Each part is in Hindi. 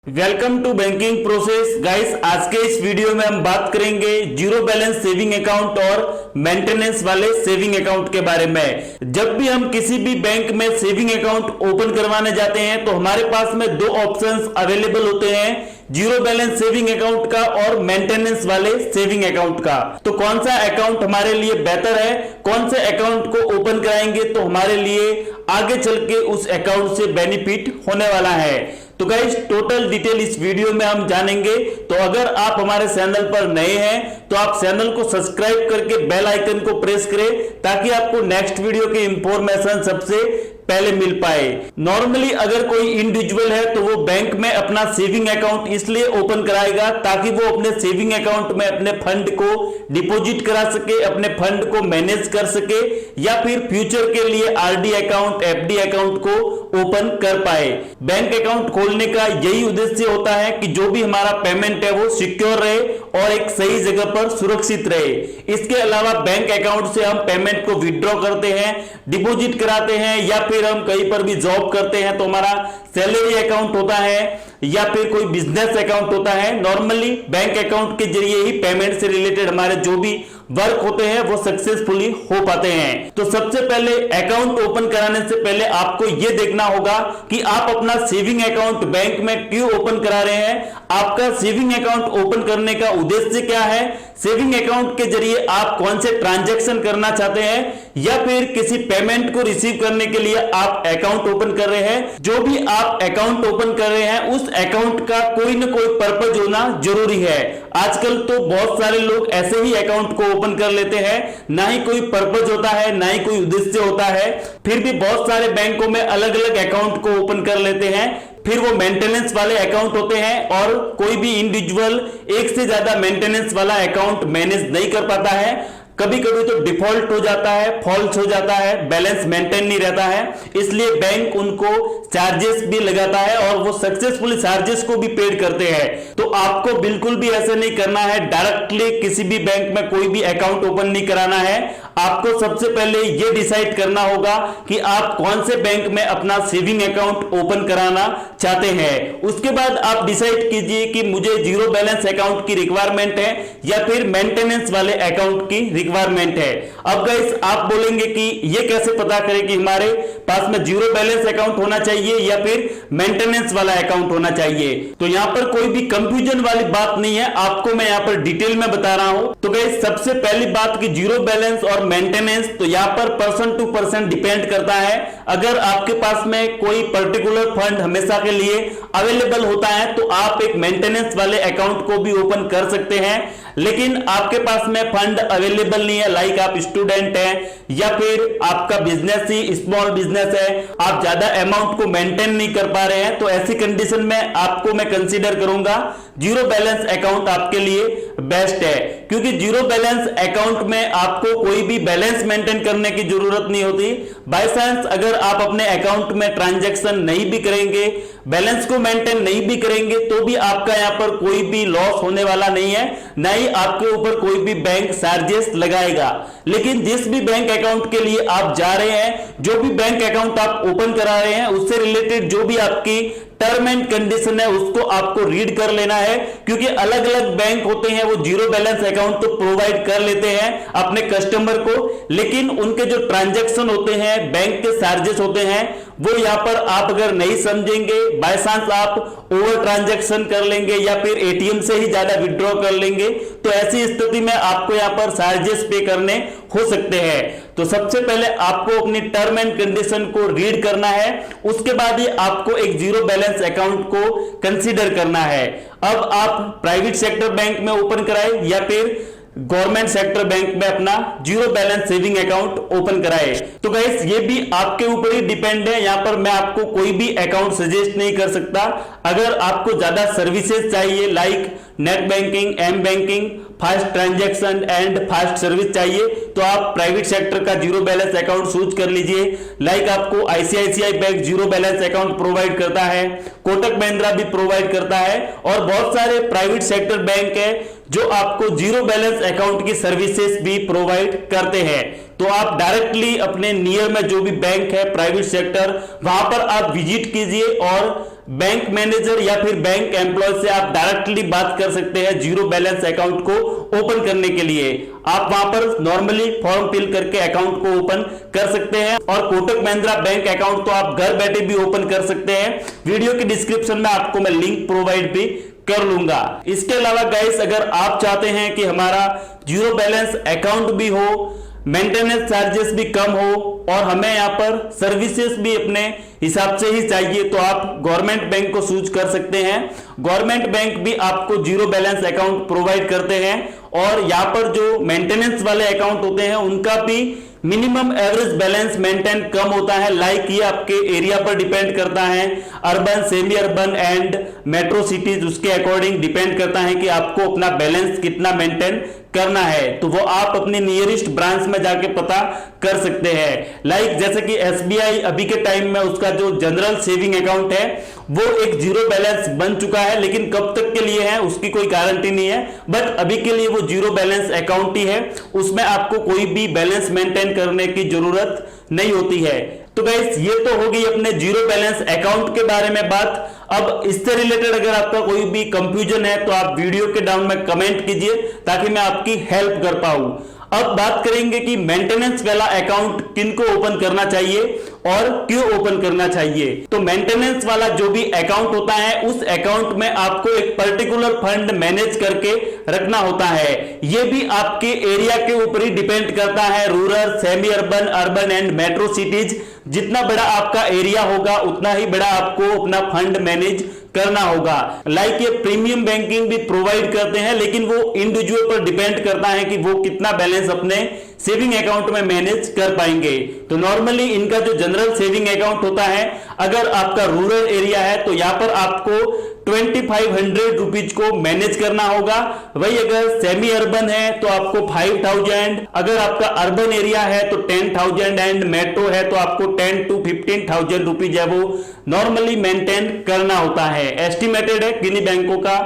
Welcome to banking process guys. आज के इस वीडियो में हम बात करेंगे जीरो बैलेंस सेविंग अकाउंट और मेंटेनेंस वाले सेविंग अकाउंट के बारे में। जब भी हम किसी भी बैंक में सेविंग अकाउंट ओपन करवाने जाते हैं तो हमारे पास में दो ऑप्शंस अवेलेबल होते हैं, जीरो बैलेंस सेविंग अकाउंट का और मेंटेनेंस वाले सेविंग अकाउंट का। तो कौन सा अकाउंट हमारे लिए बेहतर है, कौन से अकाउंट को ओपन कराएंगे तो हमारे लिए आगे चल के उस अकाउंट से बेनिफिट होने वाला है। तो गाइस टोटल डिटेल इस वीडियो में हम जानेंगे। तो अगर आप हमारे चैनल पर नए हैं तो आप चैनल को सब्सक्राइब करके बेल आइकन को प्रेस करें ताकि आपको नेक्स्ट वीडियो की इंफॉर्मेशन सबसे पहले मिल पाए। नॉर्मली अगर कोई इंडिविजुअल है तो वो बैंक में अपना सेविंग अकाउंट इसलिए ओपन कराएगा ताकि वो अपने सेविंग अकाउंट में अपने फंड को डिपॉजिट करा सके, अपने फंड को मैनेज कर सके या फिर फ्यूचर के लिए आरडी अकाउंट, एफडी अकाउंट को ओपन कर पाए। बैंक अकाउंट खोलने का यही उद्देश्य होता है कि जो भी हमारा पेमेंट है वो सिक्योर रहे और एक सही जगह पर सुरक्षित रहे। इसके अलावा बैंक अकाउंट से हम पेमेंट को विड्रॉ करते हैं, डिपॉजिट कराते हैं या फिर हम कहीं पर भी जॉब करते हैं तो हमारा सैलरी अकाउंट होता है या फिर कोई बिजनेस अकाउंट होता है। नॉर्मली बैंक अकाउंट के जरिए ही पेमेंट से रिलेटेड हमारे जो भी वर्क होते हैं वो सक्सेसफुली हो पाते हैं। तो सबसे पहले अकाउंट ओपन कराने से पहले आपको यह देखना होगा कि आप अपना सेविंग अकाउंट बैंक में क्यों ओपन करा रहे हैं, आपका सेविंग अकाउंट ओपन करने का उद्देश्य क्या है, सेविंग अकाउंट के जरिए आप कौन से ट्रांजैक्शन करना चाहते हैं या फिर किसी पेमेंट को रिसीव करने के लिए आप अकाउंट ओपन कर रहे हैं। जो भी आप अकाउंट ओपन कर रहे हैं उस अकाउंट का कोई ना कोई पर्पज होना जरूरी है। आजकल तो बहुत सारे लोग ऐसे ही अकाउंट को ओपन कर लेते हैं, ना ही कोई पर्पज होता है ना ही कोई उद्देश्य होता है, फिर भी बहुत सारे बैंकों में अलग अलग अकाउंट को ओपन कर लेते हैं। फिर वो मेंटेनेंस वाले अकाउंट होते हैं और कोई भी इंडिविजुअल एक से ज्यादा मेंटेनेंस वाला अकाउंट मैनेज नहीं कर पाता है। कभी कभी तो डिफॉल्ट हो जाता है, फॉल्स हो जाता है, बैलेंस मेंटेन नहीं रहता है, इसलिए बैंक उनको चार्जेस भी लगाता है और वो सक्सेसफुली चार्जेस को भी पेड करते हैं। तो आपको बिल्कुल भी ऐसा नहीं करना है, डायरेक्टली किसी भी बैंक में कोई भी अकाउंट ओपन नहीं कराना है। आपको सबसे पहले ये डिसाइड करना होगा कि आप कौन से बैंक में अपना सेविंग अकाउंट ओपन कराना चाहते हैं। उसके बाद आप डिसाइड कीजिए कि मुझे जीरो बैलेंस अकाउंट की रिक्वायरमेंट है या फिर मेंटेनेंस वाले अकाउंट की रिक्वायरमेंट है। अब गाइस आप बोलेंगे कि ये कैसे पता करें कि हमारे पास में जीरो बैलेंस अकाउंट होना चाहिए या फिर मेंटेनेंस वाला अकाउंट होना चाहिए। तो यहां पर कोई भी कंफ्यूजन वाली बात नहीं है, आपको मैं यहां पर डिटेल में बता रहा हूं। तो गाइस सबसे पहली बात कि जीरो बैलेंस और मेंटेनेंस तो यहां पर पर्सन टू पर्सन डिपेंड करता है। अगर आपके पास में कोई पर्टिकुलर फंड हमेशा के लिए अवेलेबल होता है तो आप एक मेंटेनेंस वाले अकाउंट को भी ओपन कर सकते हैं, लेकिन आपके पास में फंड अवेलेबल नहीं है, लाइक आप स्टूडेंट हैं या फिर आपका बिजनेस ही स्मॉल बिजनेस है, आप ज्यादा अमाउंट को मेंटेन नहीं कर पा रहे हैं, तो ऐसी कंडीशन में आपको मैं कंसीडर करूंगा जीरो बैलेंस अकाउंट आपके लिए बेस्ट है। क्योंकि जीरो बैलेंस अकाउंट में आपको कोई भी बैलेंस मेंटेन करने की जरूरत नहीं होती। बाय चांस अगर आप अपने अकाउंट में ट्रांजैक्शन नहीं भी करेंगे, बैलेंस को मेंटेन नहीं भी करेंगे तो भी आपका यहां पर कोई भी लॉस होने वाला नहीं है, ना ही आपके ऊपर कोई भी बैंक चार्जेस लगाएगा। लेकिन जिस भी बैंक अकाउंट के लिए आप जा रहे हैं, जो भी बैंक अकाउंट आप ओपन करा रहे हैं, उससे रिलेटेड जो भी आपकी टर्म एंड कंडीशन है उसको आपको रीड कर लेना है। क्योंकि अलग अलग बैंक होते हैं वो जीरो बैलेंस अकाउंट तो प्रोवाइड कर लेते हैं अपने कस्टमर को, लेकिन उनके जो ट्रांजैक्शन होते हैं, बैंक के चार्जेस होते हैं, वो यहां पर आप अगर नहीं समझेंगे, बाय चांस आप ओवर ट्रांजैक्शन कर लेंगे या फिर एटीएम से ही ज्यादा विड्रॉ कर लेंगे, तो ऐसी स्थिति में आपको यहां पर चार्जेस पे करने हो सकते हैं। तो सबसे पहले आपको अपनी टर्म एंड कंडीशन को रीड करना है, उसके बाद ही आपको एक जीरो बैलेंस अकाउंट को कंसीडर करना है। अब आप प्राइवेट सेक्टर बैंक में ओपन कराए या फिर गवर्नमेंट सेक्टर बैंक में अपना zero balance saving account open कराए। तो गाइस ये भी आपके ऊपर ही डिपेंड है, यहां पर मैं आपको कोई भी अकाउंट सजेस्ट नहीं कर सकता। अगर आपको ज्यादा सर्विसेज चाहिए like net banking, M banking, fast transaction and fast service चाहिए तो आप प्राइवेट सेक्टर का जीरो बैलेंस अकाउंट चूज कर लीजिए। लाइक आपको ICICI bank zero balance account provide करता है, कोटक महिंद्रा भी प्रोवाइड करता है और बहुत सारे प्राइवेट सेक्टर बैंक है जो आपको जीरो बैलेंस अकाउंट की सर्विसेज भी प्रोवाइड करते हैं। तो आप डायरेक्टली अपने नियर में जो भी बैंक है प्राइवेट सेक्टर, वहां पर आप विजिट कीजिए और बैंक मैनेजर या फिर बैंक एम्प्लॉय से आप डायरेक्टली बात कर सकते हैं जीरो बैलेंस अकाउंट को ओपन करने के लिए। आप वहां पर नॉर्मली फॉर्म फिल करके अकाउंट को ओपन कर सकते हैं और कोटक महिंद्रा बैंक अकाउंट तो आप घर बैठे भी ओपन कर सकते हैं। वीडियो के डिस्क्रिप्शन में आपको मैं लिंक प्रोवाइड भी कर लूंगा। इसके अलावा गाइस, अगर आप चाहते हैं कि हमारा जीरो बैलेंस अकाउंट भी हो, मेंटेनेंस चार्जेस भी कम हो और हमें यहाँ पर सर्विसेज भी अपने हिसाब से ही चाहिए, तो आप गवर्नमेंट बैंक को चूज कर सकते हैं। गवर्नमेंट बैंक भी आपको जीरो बैलेंस अकाउंट प्रोवाइड करते हैं और यहाँ पर जो मेंटेनेंस वाले अकाउंट होते हैं उनका भी मिनिमम एवरेज बैलेंस मेंटेन कम होता है। लाइक ये आपके एरिया पर डिपेंड करता है, urban, semi urban and metro cities, उसके अकॉर्डिंग डिपेंड करता है कि आपको अपना बैलेंस कितना मेंटेन करना है। तो वो आप अपने नियरेस्ट ब्रांच में जाके पता कर सकते हैं। लाइक जैसे कि एसबीआई अभी के टाइम में उसका जो जनरल सेविंग अकाउंट है वो एक जीरो बैलेंस बन चुका है, लेकिन कब तक के लिए है उसकी कोई गारंटी नहीं है, बट अभी के लिए वो जीरो बैलेंस अकाउंट ही है, उसमें आपको कोई भी बैलेंस मेंटेन करने की जरूरत नहीं होती है। तो गाइस, ये तो हो गई अपने जीरो बैलेंस अकाउंट के बारे में बात। अब इससे रिलेटेड अगर आपका कोई भी कंफ्यूजन है तो आप वीडियो के डाउन में कमेंट कीजिए ताकि मैं आपकी हेल्प कर पाऊं। अब बात करेंगे कि मेंटेनेंस वाला अकाउंट किनको ओपन करना चाहिए और क्यों ओपन करना चाहिए। तो मेंटेनेंस वाला जो भी अकाउंट होता है उस अकाउंट में आपको एक पर्टिकुलर फंड मैनेज करके रखना होता है। यह भी आपके एरिया के ऊपर ही डिपेंड करता है, rural, semi urban, urban and metro cities. जितना बड़ा आपका एरिया होगा उतना ही बड़ा आपको अपना फंड मैनेज करना होगा। लाइक ये प्रीमियम बैंकिंग भी प्रोवाइड करते हैं, लेकिन वो इंडिविजुअल पर डिपेंड करता है कि वो कितना बैलेंस अपने सेविंग अकाउंट में मैनेज कर पाएंगे। तो नॉर्मली इनका जो जनरल सेविंग अकाउंट होता है, अगर आपका रूरल एरिया है तो यहां पर आपको 2500 रुपीज को मैनेज करना होगा। वही अगर सेमी अर्बन है तो आपको 5000, अगर आपका अर्बन एरिया है तो 10,000 एंड मेट्रो है तो आपको 10 to 15,000 रुपीज है वो नॉर्मली मेंटेन करना होता है। एस्टिमेटेड है, किन्हीं बैंकों का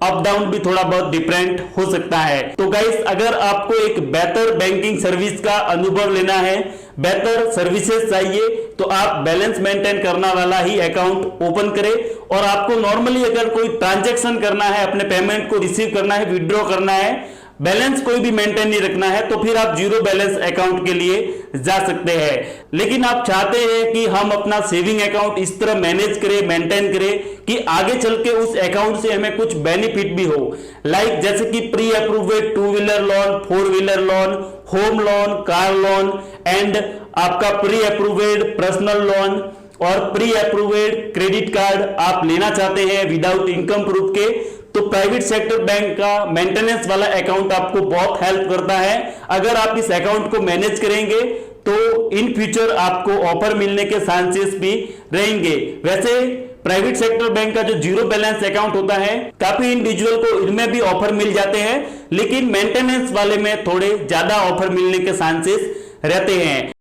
अप डाउन भी थोड़ा बहुत डिफरेंट हो सकता है। तो गाइस, अगर आपको एक बेहतर बैंकिंग सर्विस का अनुभव लेना है, बेहतर सर्विसेज चाहिए, तो आप बैलेंस मेंटेन करना वाला ही अकाउंट ओपन करें। और आपको नॉर्मली अगर कोई ट्रांजैक्शन करना है, अपने पेमेंट को रिसीव करना है, विड्रॉ करना है, बैलेंस कोई भी मेंटेन नहीं रखना है, तो फिर आप जीरो बैलेंस अकाउंट के लिए जा सकते हैं। लेकिन आप चाहते हैं कि हम अपना सेविंग अकाउंट इस तरह मैनेज करें, मेंटेन करें कि आगे चल के उस अकाउंट से हमें कुछ बेनिफिट भी हो। लाइक जैसे कि pre approved 2 wheeler loan, 4 wheeler loan, home loan, car loan and आपका प्री अप्रूव्ड पर्सनल लोन और प्री अप्रूव्ड क्रेडिट कार्ड आप लेना चाहते हैं विदाउट इनकम प्रूफ के, तो प्राइवेट सेक्टर बैंक का मेंटेनेंस वाला अकाउंट आपको बहुत हेल्प करता है। अगर आप इस अकाउंट को मैनेज करेंगे तो इन फ्यूचर आपको ऑफर मिलने के चांसेस भी रहेंगे। वैसे प्राइवेट सेक्टर बैंक का जो जीरो बैलेंस अकाउंट होता है, काफी इंडिविजुअल को इनमें भी ऑफर मिल जाते हैं, लेकिन मेंटेनेंस वाले में थोड़े ज्यादा ऑफर मिलने के चांसेस रहते हैं।